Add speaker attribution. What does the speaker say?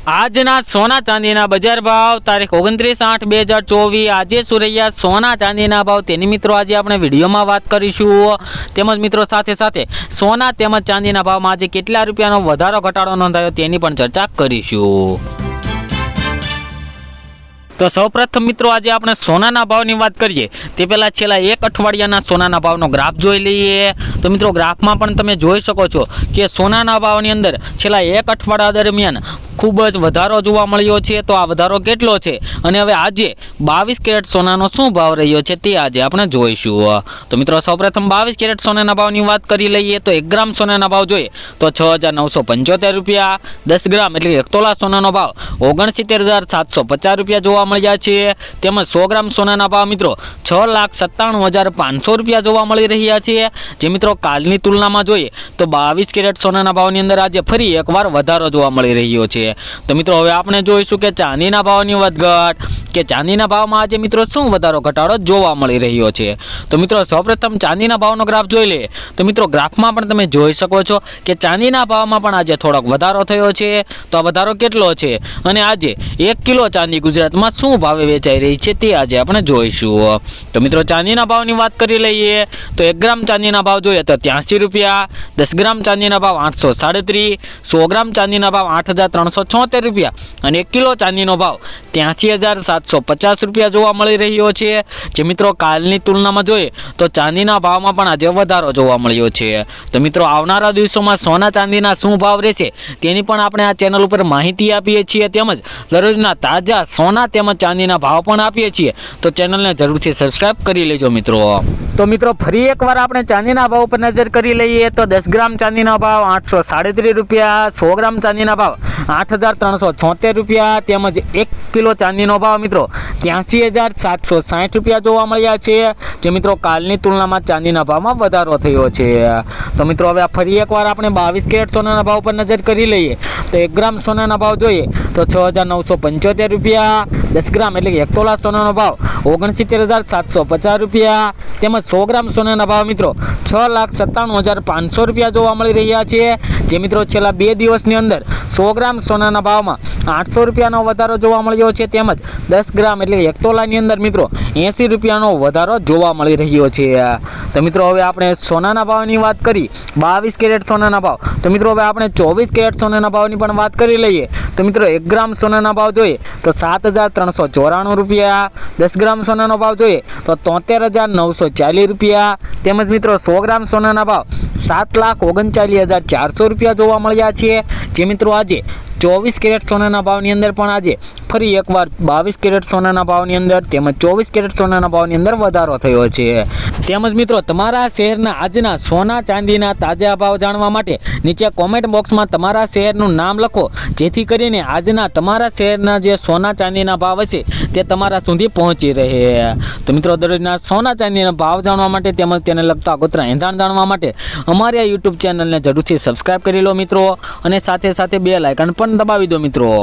Speaker 1: આજના સોના ચાંદીના બજાર ભાવ તારીખ 29/8/2024 આજે શું રહ્યા સોના ચાંદીના ભાવ તેની મિત્રો આજે આપણે વિડીયોમાં વાત કરીશું। તેમજ મિત્રો સાથે સાથે સોના તેમજ ચાંદીના ભાવમાં આજે કેટલા રૂપિયાનો વધારો ઘટાડો નોંધાયો તેની પણ ચર્ચા કરીશું। તો સૌપ્રથમ મિત્રો આજે આપણે સોનાના ભાવની વાત કરીએ તે પહેલા છેલ્લા એક અઠવાડિયાના સોનાના ભાવનો ગ્રાફ જોઈ લઈએ। તો મિત્રો ગ્રાફમાં પણ તમે જોઈ શકો છો કે સોનાના ભાવની અંદર છેલ્લા એક અઠવાડિયા દરમિયાન ખૂબ જ વધારો જોવા મળ્યો છે। તો આ વધારો કેટલો છે અને હવે આજે 22 કેરેટ સોનાનો શું ભાવ રહ્યો છે તે આજે આપણે જોઈશું। તો મિત્રો સૌપ્રથમ 22 કેરેટ સોનાના ભાવની વાત કરી લઈએ તો 1 ગ્રામ સોનાના ભાવ જોઈએ તો 6,975 રૂપિયા, 10 ગ્રામ એટલે 1 તોલા સોનાનો ભાવ 69,750 રૂપિયા જોવા મળ્યા છે। તેમજ 100 ગ્રામ સોનાના ભાવ મિત્રો 6,97,500 રૂપિયા જોવા મળી રહ્યા છે। જે મિત્રો કાલની તુલનામાં જોઈએ તો 22 કેરેટ સોનાના ભાવની અંદર આજે ફરી એકવાર વધારો જોવા મળી રહ્યો છે। તો મિત્રો હવે આપણે જોઈશું કે ચાંદીના ભાવની વધઘટ કે ચાંદીના ભાવમાં આજે મિત્રો શું વધારો ઘટાડો જોવા મળી રહ્યો છે। તો મિત્રો સૌપ્રથમ ચાંદીના ભાવનો ગ્રાફ જોઈ લઈએ તો મિત્રો ગ્રાફમાં પણ તમે જોઈ શકો છો કે ચાંદીના ભાવમાં પણ આજે થોડોક વધારો થયો છે। તો આ વધારો કેટલો છે અને આજે 1 કિલો ચાંદી ગુજરાતમાં શું ભાવે વેચાઈ રહી છે તે આજે આપણે જોઈશું। તો મિત્રો ચાંદીના ભાવની વાત કરી લઈએ તો 1 ગ્રામ ચાંદીના ભાવ જોઈએ તો 83 રૂપિયા, 10 ગ્રામ ચાંદીના ભાવ 837, 100 ગ્રામ ચાંદીના ભાવ 8,376 રૂપિયા અને 1 કિલો ચાંદીનો ભાવ 83,750 રૂપિયા જોવા મળી રહ્યો છે। જે મિત્રો કાલની તુલનામાં જોઈએ તો ચાંદીના ભાવમાં પણ આજે વધારો જોવા મળ્યો છે। તો મિત્રો આવનારા દિવસોમાં સોના ચાંદીના શું ભાવ રહેશે તેની પણ આપણે આ ચેનલ ઉપર માહિતી આપીએ છીએ, તેમજ દરરોજના તાજા સોના તેમજ ચાંદીના ભાવ પણ આપીએ છીએ। તો ચેનલને જરૂરથી સબસ્ક્રાઇબ કરી લેજો મિત્રો। તો મિત્રો ફરી એકવાર આપણે ચાંદીના ભાવ પર નજર કરી લઈએ તો 10 ગ્રામ ચાંદીના ભાવ 837 રૂપિયા, 100 ગ્રામ ચાંદીના ભાવ 8,376 રૂપિયા તેમજ 1 કિલો ચાંદીનો ભાવ મિત્રો 83,760 રૂપિયા જોવા મળ્યા છે। જે મિત્રો કાલની તુલનામાં ચાંદીના ભાવમાં વધારો થયો છે। તો મિત્રો હવે ફરી એકવાર આપણે 22 કેરેટ સોનાના ભાવ પર નજર કરી લઈએ તો 1 ગ્રામ સોનાના ભાવ જોઈએ તો 6,975 રૂપિયા, 10 ગ્રામ એટલે કે 1 તોલા સોનાનો ભાવ 69,750 રૂપિયા તેમજ 100 ગ્રામ સોનાના ભાવ મિત્રો 6,97,500 રૂપિયા જોવા મળી રહ્યા છે। જે મિત્રો છેલ્લા 2 દિવસની અંદર 100 ગ્રામ સોનાના ભાવમાં 800 રૂપિયાનો વધારો જોવા મળ્યો છે તેમજ 10 ગ્રામ એટલે 1 તોલાની અંદર મિત્રો 80 રૂપિયાનો વધારો જોવા મળી રહ્યો છે। તો મિત્રો હવે આપણે સોનાના ભાવની વાત કરી 22 કેરેટ સોનાના ભાવ તો મિત્રો હવે આપણે 24 કેરેટ સોનાના ભાવની પણ વાત કરી લઈએ તો મિત્રો 1 ગ્રામ સોનાના ભાવ જોઈએ તો 7,394 રૂપિયા, 10 ગ્રામ સોનાનો ભાવ જોઈએ તો 73,940 રૂપિયા તેમજ મિત્રો 100 ગ્રામ સોનાના ભાવ 7,39,400 રૂપિયા જોવા મળ્યા છે। જે મિત્રો આજે 24 કેરેટ સોનાના ભાવની અંદર પણ આજે ફરી એકવાર 22 કેરેટ સોનાના ભાવની અંદર તેમજ 24 કેરેટ સોનાના ભાવની અંદર વધારો થયો છે। તેમજ મિત્રો તમારા શહેરના આજના સોના ચાંદીના તાજા ભાવ જાણવા માટે નીચે કોમેન્ટ બોક્સમાં તમારા શહેરનું નામ લખો, જેથી કરીને આજના તમારા શહેરના જે સોના ચાંદીના ભાવ હશે તે તમારા સુધી પહોંચી રહે। તો મિત્રો દરરોજના સોના ચાંદીના ભાવ જાણવા માટે તેમજ તેને લગતા આગોતરા એંધાણ જાણવા માટે અમારી આ યુટ્યુબ ચેનલને જરૂરથી સબસ્ક્રાઇબ કરી લો મિત્રો અને સાથે સાથે બેલ આઇકન પણ દબાવી દો મિત્રો।